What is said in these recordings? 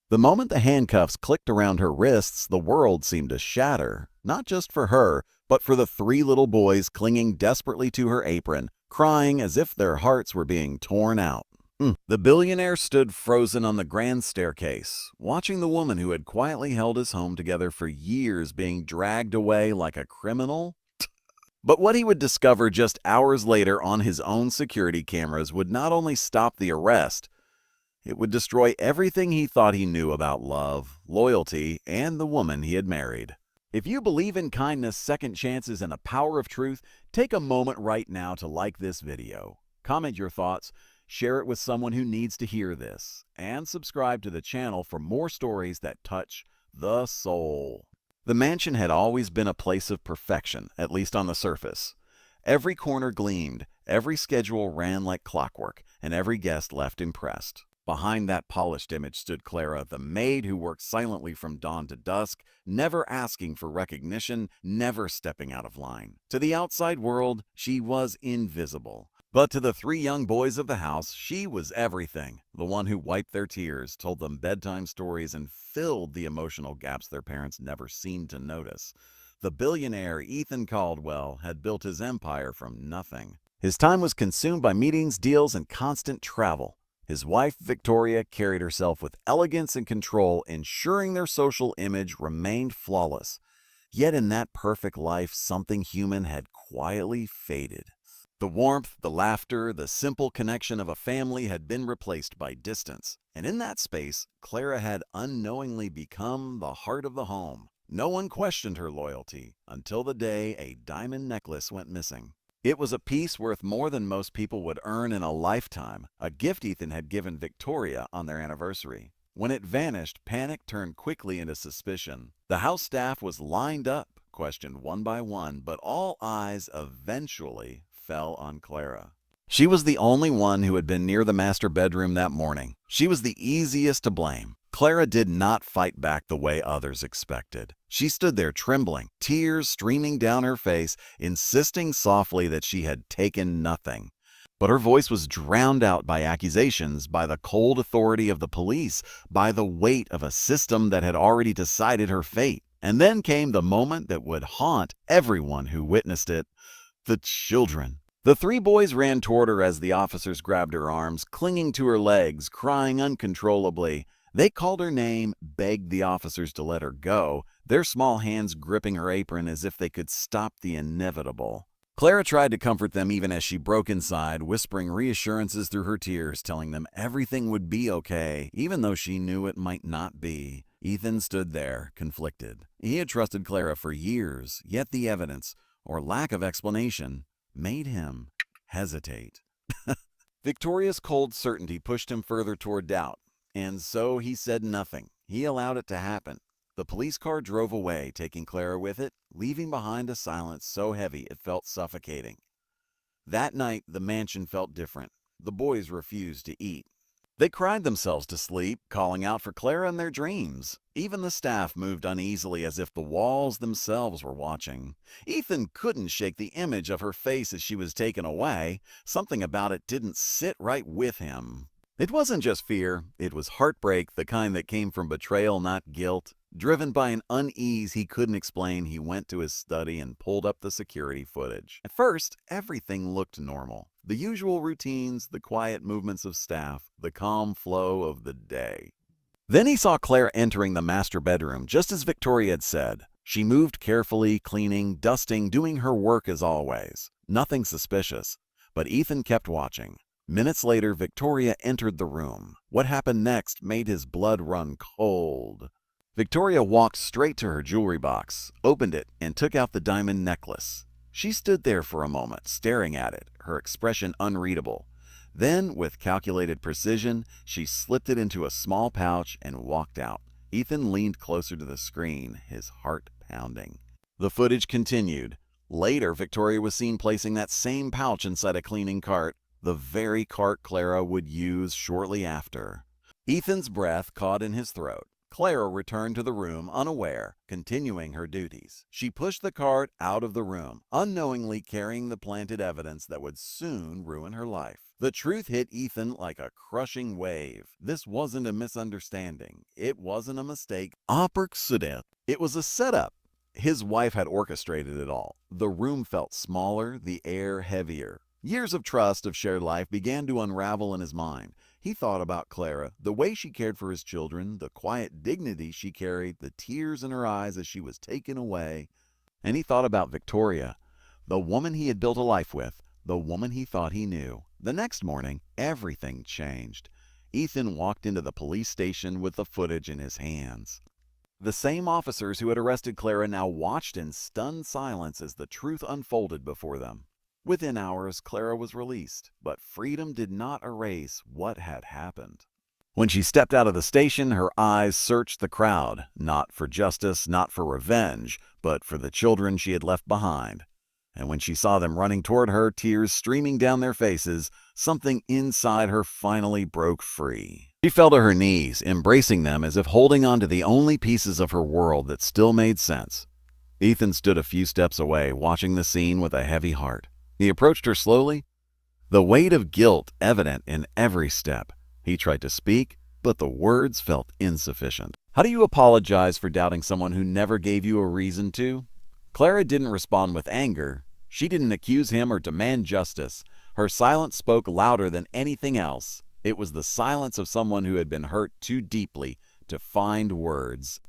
The moment the handcuffs clicked around her wrists, the world seemed to shatter, not just for her, but for the three little boys clinging desperately to her apron, crying as if their hearts were being torn out. The billionaire stood frozen on the grand staircase, watching the woman who had quietly held his home together for years being dragged away like a criminal. But what he would discover just hours later on his own security cameras would not only stop the arrest, it would destroy everything he thought he knew about love, loyalty, and the woman he had married. If you believe in kindness, second chances, and the power of truth, take a moment right now to like this video. Comment your thoughts, share it with someone who needs to hear this, and subscribe to the channel for more stories that touch the soul. The mansion had always been a place of perfection, at least on the surface. Every corner gleamed, every schedule ran like clockwork, and every guest left impressed. Behind that polished image stood Clara, the maid who worked silently from dawn to dusk, never asking for recognition, never stepping out of line. To the outside world, she was invisible. But to the three young boys of the house, she was everything. The one who wiped their tears, told them bedtime stories, and filled the emotional gaps their parents never seemed to notice. The billionaire Ethan Caldwell had built his empire from nothing. His time was consumed by meetings, deals, and constant travel. His wife, Victoria, carried herself with elegance and control, ensuring their social image remained flawless. Yet in that perfect life, something human had quietly faded. The warmth, the laughter, the simple connection of a family had been replaced by distance. And in that space, Clara had unknowingly become the heart of the home. No one questioned her loyalty until the day a diamond necklace went missing. It was a piece worth more than most people would earn in a lifetime, a gift Ethan had given Victoria on their anniversary. When it vanished, panic turned quickly into suspicion. The house staff was lined up, questioned one by one, but all eyes eventually fell on Clara. She was the only one who had been near the master bedroom that morning. She was the easiest to blame. Clara did not fight back the way others expected. She stood there trembling, tears streaming down her face, insisting softly that she had taken nothing. But her voice was drowned out by accusations, by the cold authority of the police, by the weight of a system that had already decided her fate. And then came the moment that would haunt everyone who witnessed it: the children. The three boys ran toward her as the officers grabbed her arms, clinging to her legs, crying uncontrollably. They called her name, begged the officers to let her go, their small hands gripping her apron as if they could stop the inevitable. Clara tried to comfort them even as she broke inside, whispering reassurances through her tears, telling them everything would be okay, even though she knew it might not be. Ethan stood there, conflicted. He had trusted Clara for years, yet the evidence, or lack of explanation, made him hesitate. Victoria's cold certainty pushed him further toward doubt. And so he said nothing. He allowed it to happen. The police car drove away, taking Clara with it, leaving behind a silence so heavy it felt suffocating. That night, the mansion felt different. The boys refused to eat. They cried themselves to sleep, calling out for Clara in their dreams. Even the staff moved uneasily as if the walls themselves were watching. Ethan couldn't shake the image of her face as she was taken away. Something about it didn't sit right with him. It wasn't just fear, it was heartbreak, the kind that came from betrayal, not guilt. Driven by an unease he couldn't explain, he went to his study and pulled up the security footage. At first, everything looked normal. The usual routines, the quiet movements of staff, the calm flow of the day. Then he saw Claire entering the master bedroom, just as Victoria had said. She moved carefully, cleaning, dusting, doing her work as always. Nothing suspicious. But Ethan kept watching. Minutes later, Victoria entered the room. What happened next made his blood run cold. Victoria walked straight to her jewelry box, opened it, and took out the diamond necklace. She stood there for a moment, staring at it, her expression unreadable. Then, with calculated precision, she slipped it into a small pouch and walked out. Ethan leaned closer to the screen, his heart pounding. The footage continued. Later, Victoria was seen placing that same pouch inside a cleaning cart, the very cart Clara would use shortly after. Ethan's breath caught in his throat. Clara returned to the room unaware, continuing her duties. She pushed the cart out of the room, unknowingly carrying the planted evidence that would soon ruin her life. The truth hit Ethan like a crushing wave. This wasn't a misunderstanding. It wasn't a mistake. Accident. It was a setup. His wife had orchestrated it all. The room felt smaller, the air heavier. Years of trust of shared life began to unravel in his mind. He thought about Clara, the way she cared for his children, the quiet dignity she carried, the tears in her eyes as she was taken away. And he thought about Victoria, the woman he had built a life with, the woman he thought he knew. The next morning, everything changed. Ethan walked into the police station with the footage in his hands. The same officers who had arrested Clara now watched in stunned silence as the truth unfolded before them. Within hours, Clara was released, but freedom did not erase what had happened. When she stepped out of the station, her eyes searched the crowd, not for justice, not for revenge, but for the children she had left behind. And when she saw them running toward her, tears streaming down their faces, something inside her finally broke free. She fell to her knees, embracing them as if holding on to the only pieces of her world that still made sense. Ethan stood a few steps away, watching the scene with a heavy heart. He approached her slowly, the weight of guilt evident in every step. He tried to speak, but the words felt insufficient. How do you apologize for doubting someone who never gave you a reason to? Clara didn't respond with anger. She didn't accuse him or demand justice. Her silence spoke louder than anything else. It was the silence of someone who had been hurt too deeply to find words.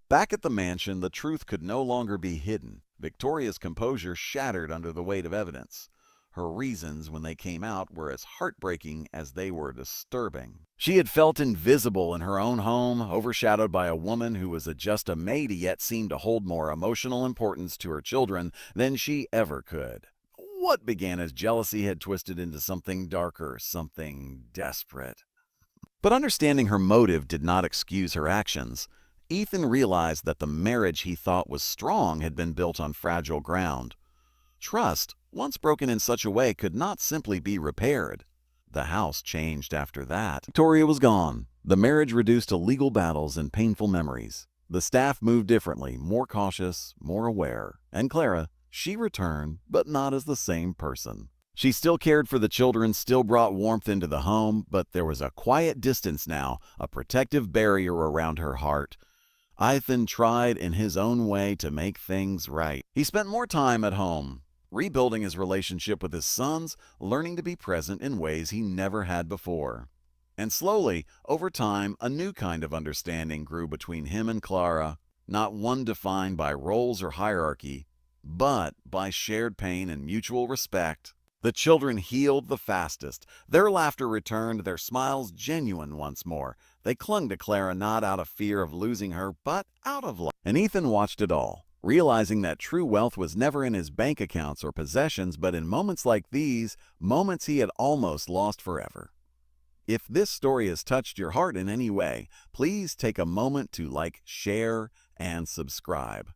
Back at the mansion, the truth could no longer be hidden. Victoria's composure shattered under the weight of evidence. Her reasons, when they came out, were as heartbreaking as they were disturbing. She had felt invisible in her own home, overshadowed by a woman who was just a maid yet seemed to hold more emotional importance to her children than she ever could. What began as jealousy had twisted into something darker, something desperate. But understanding her motive did not excuse her actions. Ethan realized that the marriage he thought was strong had been built on fragile ground. Trust, once broken in such a way, could not simply be repaired. The house changed after that. Victoria was gone. The marriage reduced to legal battles and painful memories. The staff moved differently, more cautious, more aware. And Clara, she returned, but not as the same person. She still cared for the children, still brought warmth into the home, but there was a quiet distance now, a protective barrier around her heart. Ethan tried in his own way to make things right. He spent more time at home, rebuilding his relationship with his sons, learning to be present in ways he never had before. And slowly, over time, a new kind of understanding grew between him and Clara, not one defined by roles or hierarchy, but by shared pain and mutual respect. The children healed the fastest. Their laughter returned, their smiles genuine once more. They clung to Clara not out of fear of losing her, but out of love. And Ethan watched it all, realizing that true wealth was never in his bank accounts or possessions, but in moments like these, moments he had almost lost forever. If this story has touched your heart in any way, please take a moment to like, share, and subscribe.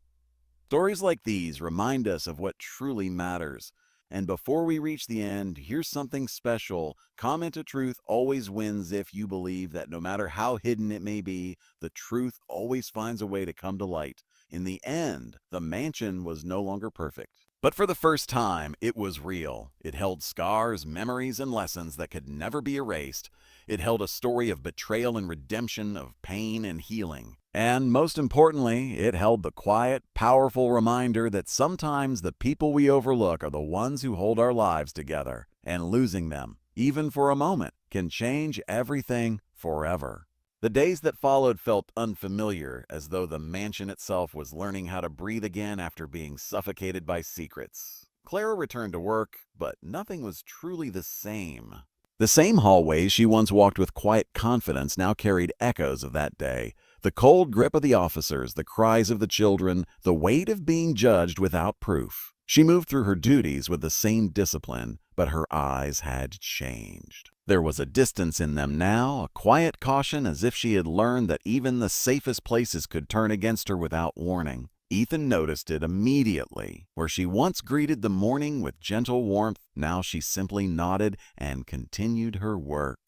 Stories like these remind us of what truly matters. And before we reach the end, here's something special. Comment of truth always wins if you believe that no matter how hidden it may be, the truth always finds a way to come to light. In the end, the mansion was no longer perfect. But for the first time, it was real. It held scars, memories, and lessons that could never be erased. It held a story of betrayal and redemption, of pain and healing. And most importantly, it held the quiet, powerful reminder that sometimes the people we overlook are the ones who hold our lives together. And losing them, even for a moment, can change everything forever. The days that followed felt unfamiliar, as though the mansion itself was learning how to breathe again after being suffocated by secrets. Clara returned to work, but nothing was truly the same. The same hallways she once walked with quiet confidence now carried echoes of that day. The cold grip of the officers, the cries of the children, the weight of being judged without proof. She moved through her duties with the same discipline, but her eyes had changed. There was a distance in them now, a quiet caution, as if she had learned that even the safest places could turn against her without warning. Ethan noticed it immediately. Where she once greeted the morning with gentle warmth, now she simply nodded and continued her work.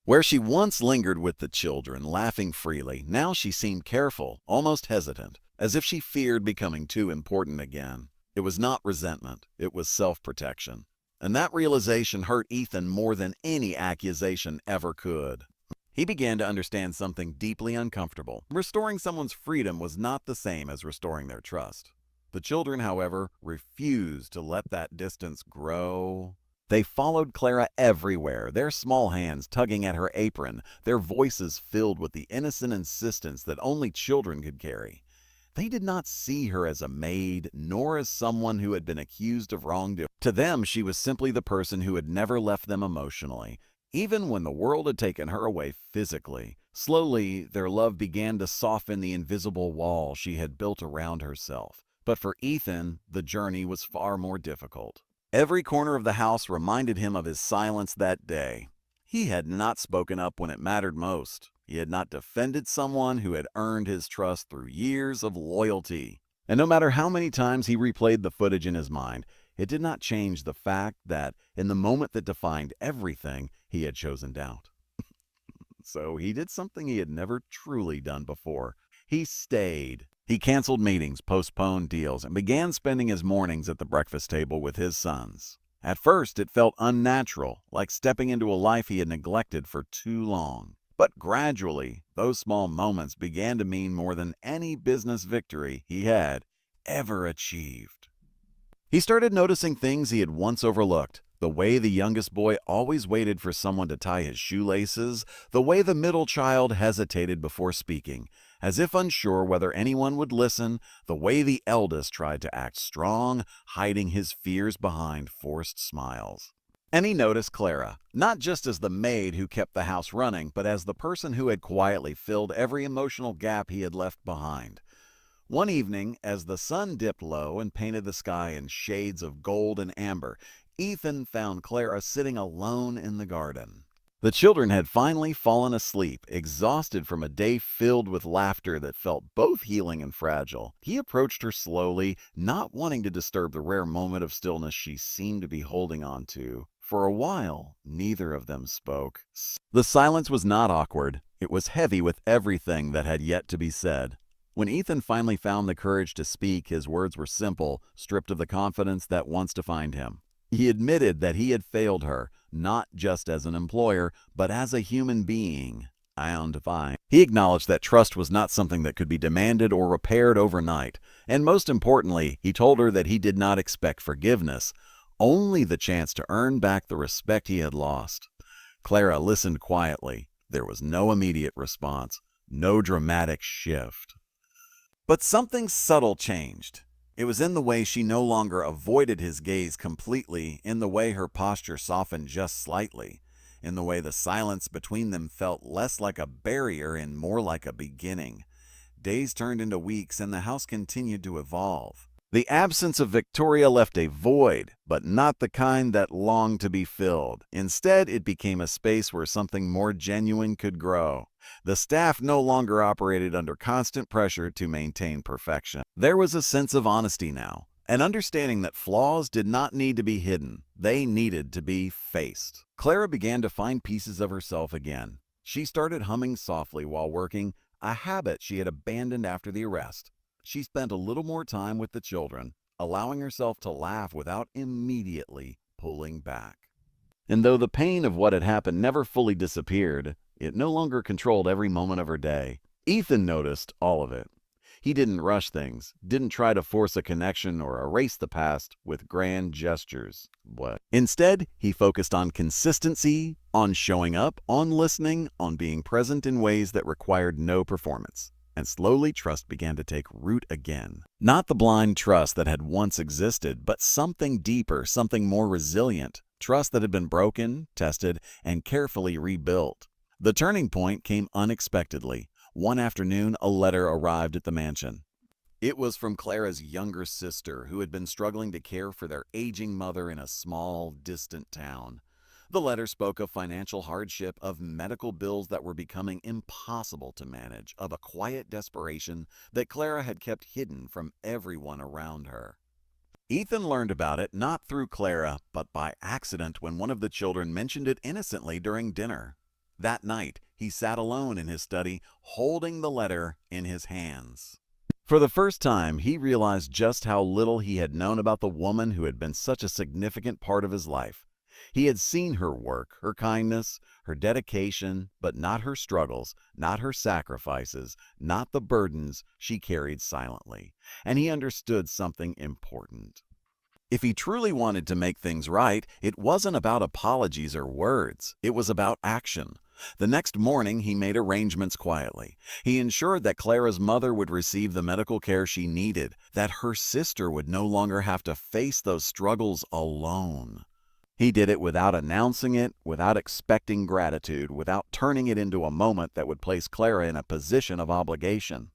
Where she once lingered with the children, laughing freely, now she seemed careful, almost hesitant, as if she feared becoming too important again. It was not resentment, it was self-protection. And that realization hurt Ethan more than any accusation ever could. He began to understand something deeply uncomfortable. Restoring someone's freedom was not the same as restoring their trust. The children, however, refused to let that distance grow. They followed Clara everywhere, their small hands tugging at her apron, their voices filled with the innocent insistence that only children could carry. They did not see her as a maid, nor as someone who had been accused of wrongdoing. To them, she was simply the person who had never left them emotionally, even when the world had taken her away physically. Slowly, their love began to soften the invisible wall she had built around herself. But for Ethan, the journey was far more difficult. Every corner of the house reminded him of his silence that day. He had not spoken up when it mattered most. He had not defended someone who had earned his trust through years of loyalty. And no matter how many times he replayed the footage in his mind, it did not change the fact that, in the moment that defined everything, he had chosen doubt. So he did something he had never truly done before. He stayed. He canceled meetings, postponed deals, and began spending his mornings at the breakfast table with his sons. At first, it felt unnatural, like stepping into a life he had neglected for too long. But gradually, those small moments began to mean more than any business victory he had ever achieved. He started noticing things he had once overlooked. The way the youngest boy always waited for someone to tie his shoelaces, the way the middle child hesitated before speaking, as if unsure whether anyone would listen, the way the eldest tried to act strong, hiding his fears behind forced smiles. And he noticed Clara, not just as the maid who kept the house running, but as the person who had quietly filled every emotional gap he had left behind. One evening, as the sun dipped low and painted the sky in shades of gold and amber, Ethan found Clara sitting alone in the garden. The children had finally fallen asleep, exhausted from a day filled with laughter that felt both healing and fragile. He approached her slowly, not wanting to disturb the rare moment of stillness she seemed to be holding on to. For a while, neither of them spoke. The silence was not awkward. It was heavy with everything that had yet to be said. When Ethan finally found the courage to speak, his words were simple, stripped of the confidence that once defined him. He admitted that he had failed her, not just as an employer, but as a human being. He acknowledged that trust was not something that could be demanded or repaired overnight. And most importantly, he told her that he did not expect forgiveness, only the chance to earn back the respect he had lost. Clara listened quietly. There was no immediate response, no dramatic shift. But something subtle changed. It was in the way she no longer avoided his gaze completely, in the way her posture softened just slightly, in the way the silence between them felt less like a barrier and more like a beginning. Days turned into weeks and the house continued to evolve. The absence of Victoria left a void, but not the kind that longed to be filled. Instead, it became a space where something more genuine could grow. The staff no longer operated under constant pressure to maintain perfection. There was a sense of honesty now, an understanding that flaws did not need to be hidden. They needed to be faced. Clara began to find pieces of herself again. She started humming softly while working, a habit she had abandoned after the arrest. She spent a little more time with the children, allowing herself to laugh without immediately pulling back. And though the pain of what had happened never fully disappeared, it no longer controlled every moment of her day. Ethan noticed all of it. He didn't rush things, didn't try to force a connection or erase the past with grand gestures. Instead, he focused on consistency, on showing up, on listening, on being present in ways that required no performance. And slowly trust began to take root again. Not the blind trust that had once existed, but something deeper, something more resilient. Trust that had been broken, tested, and carefully rebuilt. The turning point came unexpectedly. One afternoon, a letter arrived at the mansion. It was from Clara's younger sister, who had been struggling to care for their aging mother in a small, distant town. The letter spoke of financial hardship, of medical bills that were becoming impossible to manage, of a quiet desperation that Clara had kept hidden from everyone around her. Ethan learned about it not through Clara, but by accident when one of the children mentioned it innocently during dinner. That night, he sat alone in his study, holding the letter in his hands. For the first time, he realized just how little he had known about the woman who had been such a significant part of his life. He had seen her work, her kindness, her dedication, but not her struggles, not her sacrifices, not the burdens she carried silently. And he understood something important. If he truly wanted to make things right, it wasn't about apologies or words. It was about action. The next morning, he made arrangements quietly. He ensured that Clara's mother would receive the medical care she needed, that her sister would no longer have to face those struggles alone. He did it without announcing it, without expecting gratitude, without turning it into a moment that would place Clara in a position of obligation.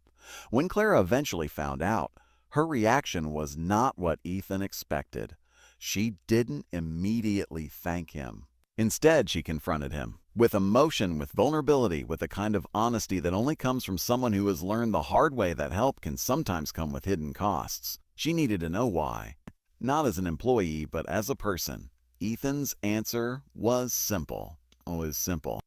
When Clara eventually found out, her reaction was not what Ethan expected. She didn't immediately thank him. Instead, she confronted him, with emotion, with vulnerability, with a kind of honesty that only comes from someone who has learned the hard way that help can sometimes come with hidden costs. She needed to know why, not as an employee, but as a person. Ethan's answer was simple.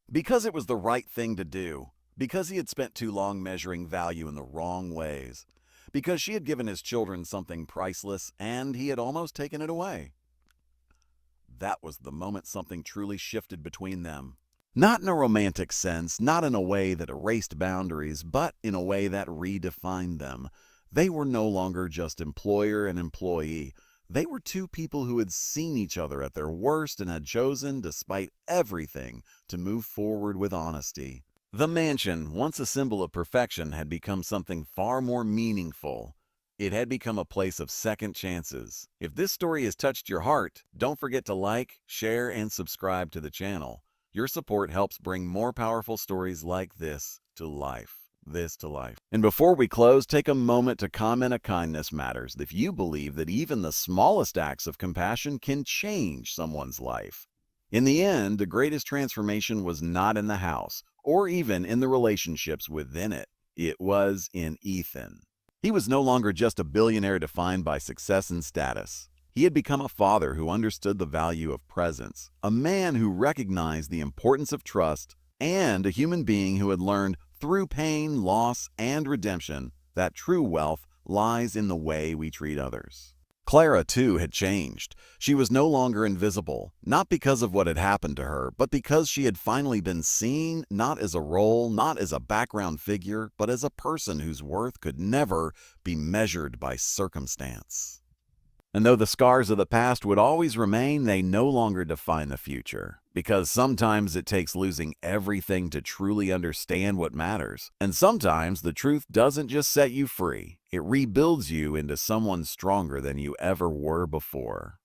Because it was the right thing to do. Because he had spent too long measuring value in the wrong ways. Because she had given his children something priceless, and he had almost taken it away. That was the moment something truly shifted between them. Not in a romantic sense, not in a way that erased boundaries, but in a way that redefined them. They were no longer just employer and employee. They were two people who had seen each other at their worst and had chosen, despite everything, to move forward with honesty. The mansion, once a symbol of perfection, had become something far more meaningful. It had become a place of second chances. If this story has touched your heart, don't forget to like, share, and subscribe to the channel. Your support helps bring more powerful stories like this to life. And before we close, take a moment to comment a kindness matters if you believe that even the smallest acts of compassion can change someone's life. In the end, the greatest transformation was not in the house, or even in the relationships within it. It was in Ethan. He was no longer just a billionaire defined by success and status. He had become a father who understood the value of presence, a man who recognized the importance of trust, and a human being who had learned through pain, loss, and redemption that true wealth lies in the way we treat others. Clara, too, had changed. She was no longer invisible, not because of what had happened to her, but because she had finally been seen, not as a role, not as a background figure, but as a person whose worth could never be measured by circumstance. And though the scars of the past would always remain, they no longer define the future. Because sometimes it takes losing everything to truly understand what matters. And sometimes the truth doesn't just set you free. It rebuilds you into someone stronger than you ever were before.